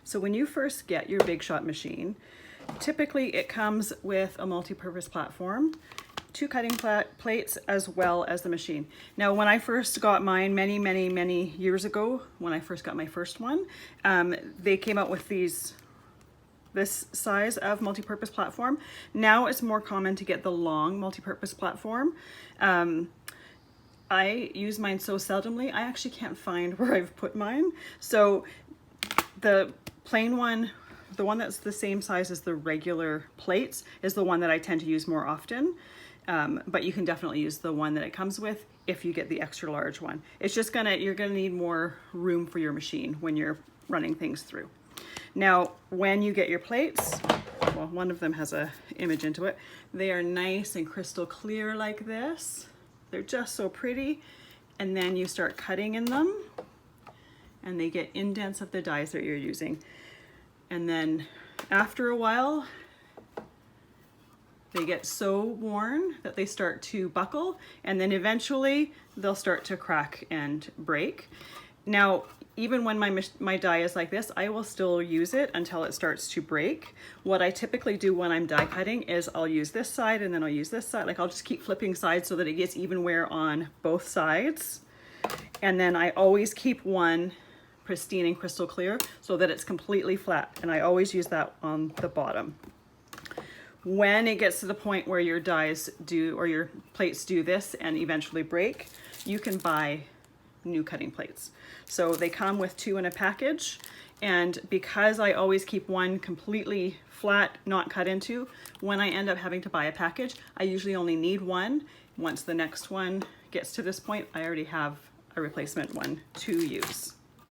So when you first get your Big Shot machine, typically it comes with a multi-purpose platform, 2 cutting plates, as well as the machine. Now, when I first got mine many years ago, when I first got my first one, they came out with this size of multi-purpose platform. Now it's more common to get the long multi-purpose platform. I use mine so seldomly, I actually can't find where I've put mine. So the plain one, the one that's the same size as the regular plates, is the one that I tend to use more often. But you can definitely use the one that it comes with if you get the extra large one. It's just you're gonna need more room for your machine when you're running things through. Now, when you get your plates, well, one of them has an image into it. They are nice and crystal clear like this. They're just so pretty. And then you start cutting in them and they get indents of the dies that you're using. And then after a while, they get so worn that they start to buckle, and then eventually they'll start to crack and break. Now, even when my die is like this, I will still use it until it starts to break. What I typically do when I'm die cutting is I'll use this side and then I'll use this side. Like, I'll just keep flipping sides so that it gets even wear on both sides. And then I always keep one pristine and crystal clear so that it's completely flat. And I always use that on the bottom. When it gets to the point where your dies do, or your plates do this and eventually break, you can buy new cutting plates. So they come with 2 in a package, and because I always keep one completely flat, not cut into, when I end up having to buy a package, I usually only need one. Once the next one gets to this point, I already have a replacement one to use.